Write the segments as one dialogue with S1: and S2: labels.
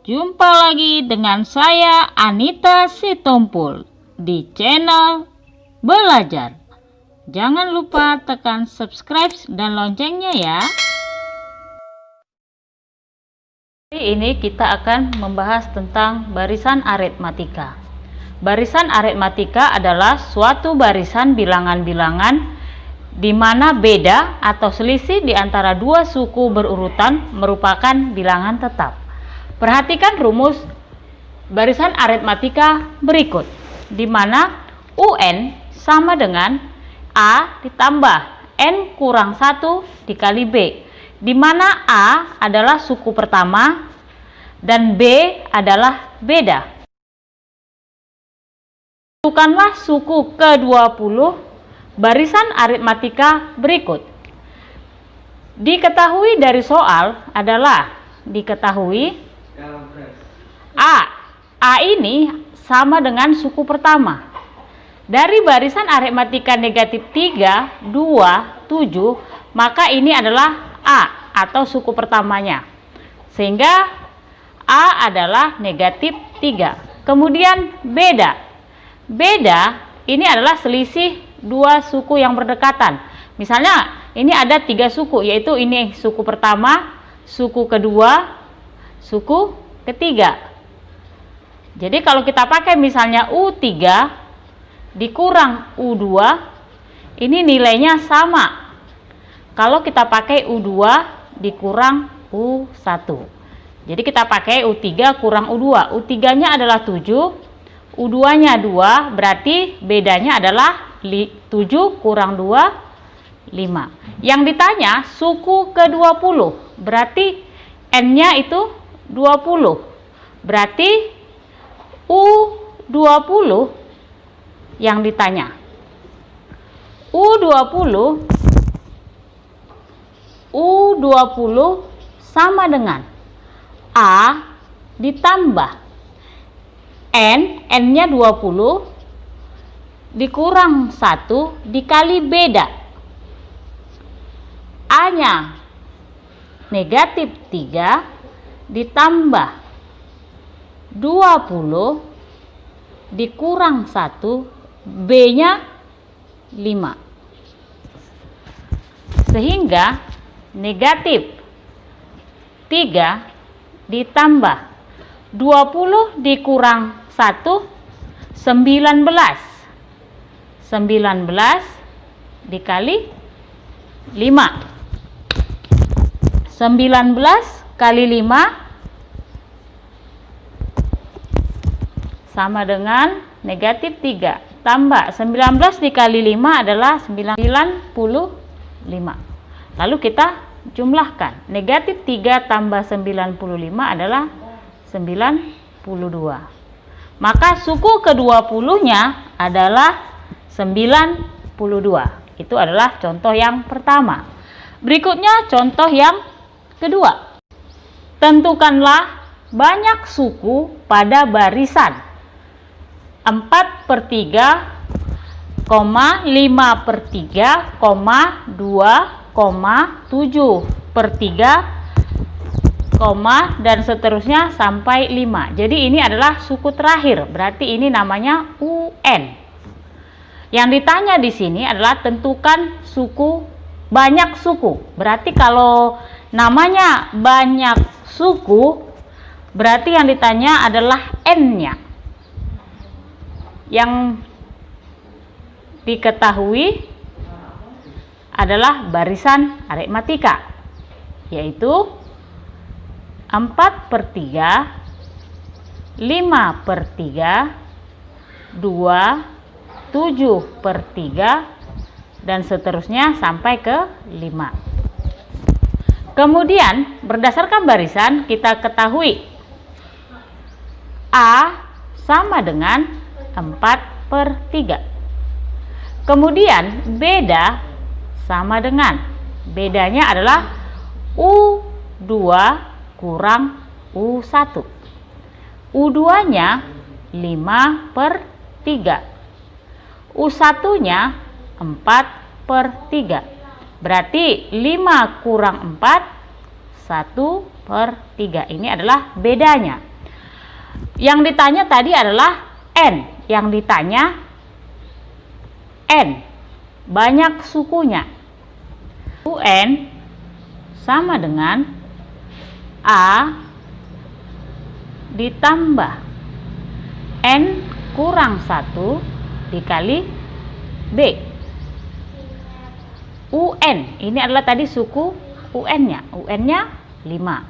S1: Jumpa lagi dengan saya Anita Sitompul di channel Belajar. Jangan lupa tekan subscribe dan loncengnya ya. Hari ini kita akan membahas tentang barisan aritmatika. Barisan aritmatika adalah suatu barisan bilangan-bilangan di mana beda atau selisih di antara dua suku berurutan merupakan bilangan tetap. Perhatikan rumus barisan aritmatika berikut, di mana UN sama dengan A ditambah N kurang 1 dikali B, di mana A adalah suku pertama dan B adalah beda. Tentukanlah suku ke-20 barisan aritmatika berikut. Diketahui dari soal adalah diketahui A ini sama dengan suku pertama. Dari barisan aritmatika negatif 3, 2, 7, maka ini adalah A atau suku pertamanya. Sehingga A adalah negatif 3. Kemudian beda. Beda ini adalah selisih dua suku yang berdekatan. Misalnya ini ada 3 suku, yaitu ini suku pertama, suku kedua, suku ketiga. Jadi kalau kita pakai misalnya U3 dikurang U2, ini nilainya sama kalau kita pakai U2 dikurang U1. Jadi kita pakai U3 kurang U2. U3 nya adalah 7, U2 nya 2, berarti bedanya adalah 7 kurang 2, 5. Yang ditanya suku ke-20, berarti N nya itu 20, berarti U20 yang ditanya. U20 sama dengan A ditambah N nya 20 dikurang 1 dikali beda. A nya negatif 3 ditambah 20 dikurang 1, B nya 5. Sehingga negatif 3 ditambah 20 dikurang 1, 19. 19 dikali 5. 19 kali 5 sama dengan negatif 3. Tambah 19 dikali 5 adalah 95. Lalu kita jumlahkan. Negatif 3 tambah 95 adalah 92. Maka suku ke-20-nya adalah 92. Itu adalah contoh yang pertama. Berikutnya contoh yang kedua. Tentukanlah banyak suku pada barisan 4/3, 5/3, 2,7/3, dan seterusnya sampai 5. Jadi ini adalah suku terakhir, berarti ini namanya UN. Yang ditanya di sini adalah tentukan suku, banyak suku. Berarti kalau namanya banyak suku, berarti yang ditanya adalah N-nya. Yang diketahui adalah barisan aritmatika, yaitu 4/3, 5/3, 2, 7/3, dan seterusnya sampai ke 5. Kemudian berdasarkan barisan kita ketahui A sama dengan 4/3. Kemudian beda sama dengan, bedanya adalah U2 kurang U1. U2 nya 5/3, U1 nya 4/3. Berarti 5 kurang 4, 1/3. Ini adalah bedanya. Yang ditanya tadi adalah N. Yang ditanya N. Banyak sukunya. UN sama dengan A ditambah N kurang 1 dikali B. UN ini adalah tadi suku UN-nya. UN-nya 5.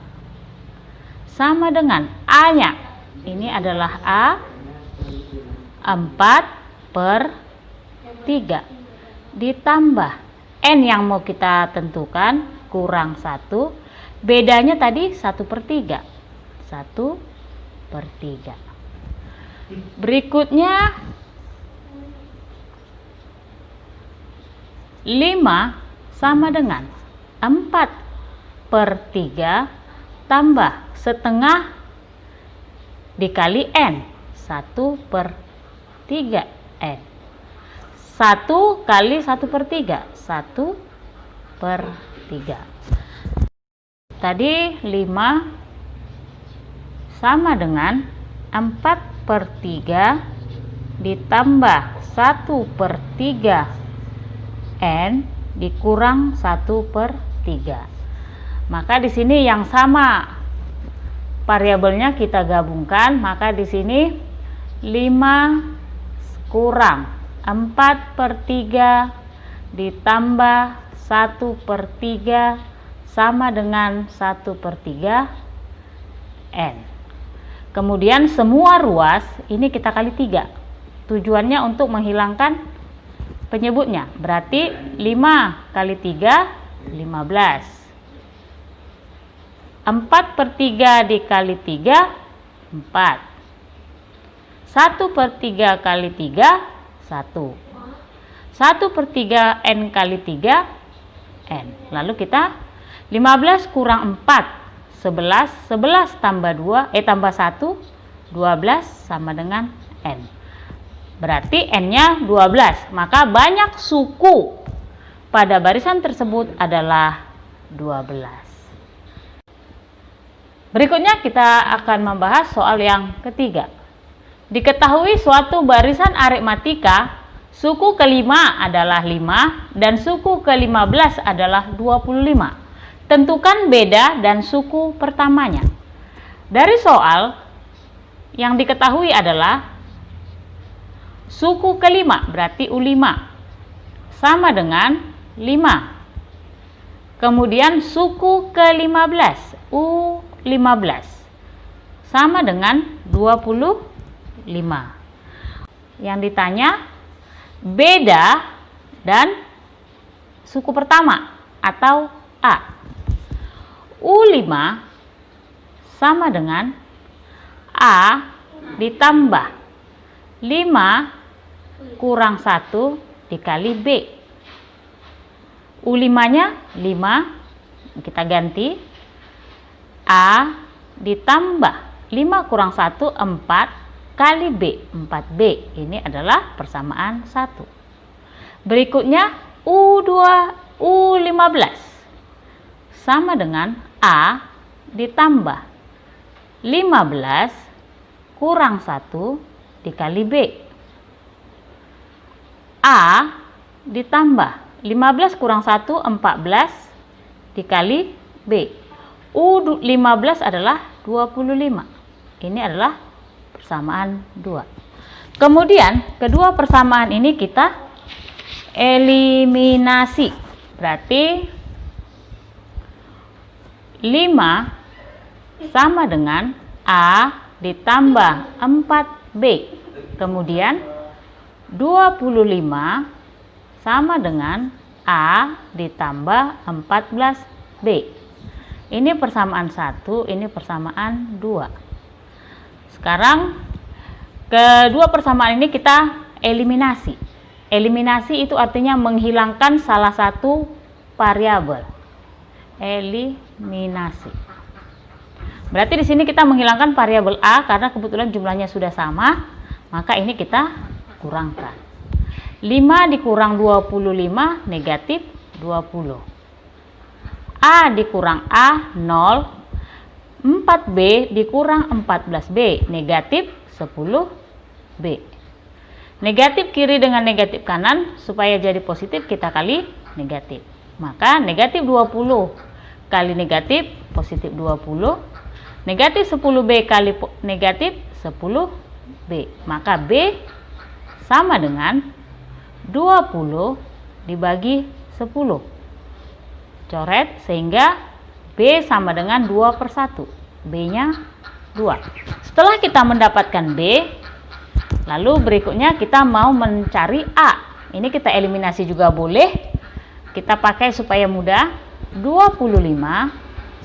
S1: Sama dengan A-nya. Ini adalah A 4/3 ditambah N yang mau kita tentukan kurang 1. Bedanya tadi 1/3. 1/3. Berikutnya 5 sama dengan 4/3 tambah setengah dikali N. 1/3 N. 1 kali 1/3. 1/3. Tadi 5 sama dengan 4/3 ditambah 1/3 N dikurang 1/3. Maka di sini yang sama variabelnya kita gabungkan, maka di sini 5 kurang 4/3 ditambah 1/3 sama dengan 1/3 N. Kemudian semua ruas ini kita kali 3. Tujuannya untuk menghilangkan penyebutnya. Berarti 5 kali 3 15. 4/3 dikali 3 4. 1/3 kali 3 1. 1/3 N kali 3 N. Lalu kita 15 kurang 4 11. 11 tambah 2 tambah 1 12 sama dengan N. Berarti N-nya 12. Maka banyak suku pada barisan tersebut adalah 12. Berikutnya kita akan membahas soal yang ketiga. Diketahui suatu barisan aritmatika suku kelima adalah 5 dan suku ke-15 adalah 25. Tentukan beda dan suku pertamanya. Dari soal yang diketahui adalah suku kelima berarti U5 sama dengan 5. Kemudian suku ke-15 U15 sama dengan 25. Yang ditanya beda dan suku pertama atau A. U5 sama dengan A ditambah 5 kurang 1 dikali B. U5-nya 5, kita ganti. A ditambah 5 kurang 1 4 kali B, 4B. Ini adalah persamaan 1. Berikutnya U15 sama dengan A ditambah 15 kurang 1 dikali B. A ditambah 15 kurang 1 14 dikali B. U15 adalah 25. Ini adalah persamaan 2. Kemudian kedua persamaan ini kita eliminasi. Berarti 5 sama dengan A ditambah 4B. Kemudian 25 sama dengan A ditambah 14B. Ini persamaan 1, ini persamaan 2. Sekarang kedua persamaan ini kita eliminasi. Eliminasi itu artinya menghilangkan salah satu variabel. Eliminasi. Berarti di sini kita menghilangkan variabel A karena kebetulan jumlahnya sudah sama, maka ini kita kurangkan. 5 dikurang 25 negatif 20. A dikurang A 0. 4B dikurang 14B, negatif 10B. Negatif kiri dengan negatif kanan, supaya jadi positif kita kali negatif. Maka negatif 20 kali negatif, positif 20. Negatif 10B kali negatif 10B. Maka B sama dengan 20 dibagi 10. Coret sehingga B sama dengan 2/1. B-nya 2. Setelah kita mendapatkan B, lalu berikutnya kita mau mencari A. Ini kita eliminasi juga boleh. Kita pakai supaya mudah. 25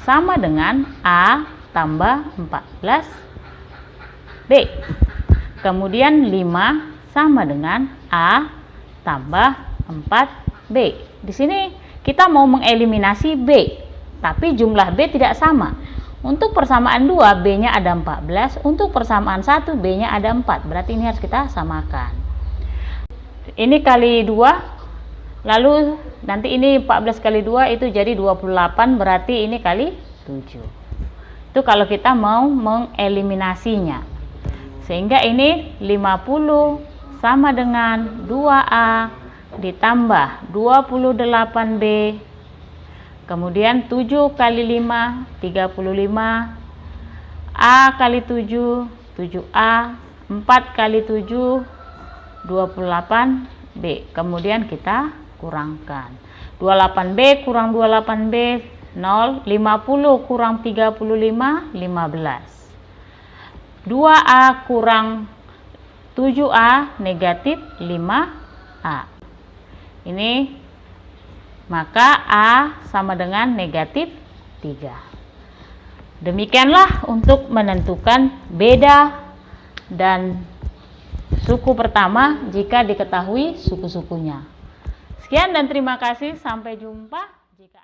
S1: sama dengan A tambah 14B. Kemudian 5 sama dengan A tambah 4B. Di sini kita mau mengeliminasi B, tapi jumlah B tidak sama. Untuk persamaan 2, B-nya ada 14. Untuk persamaan 1, B-nya ada 4. Berarti ini harus kita samakan. Ini kali 2, lalu nanti ini 14 kali 2 itu jadi 28, berarti ini kali 7. Itu kalau kita mau mengeliminasinya. Sehingga ini 50 sama dengan 2A ditambah 28B. Kemudian 7 kali 5, 35. A kali 7, 7A. 4 kali 7, 28B. Kemudian kita kurangkan. 28B kurang 28B, 0. 50 kurang 35, 15. 2A kurang 7A, negatif 5A. Ini maka A sama dengan negatif 3. Demikianlah untuk menentukan beda dan suku pertama jika diketahui suku-sukunya. Sekian dan terima kasih. Sampai jumpa. Jika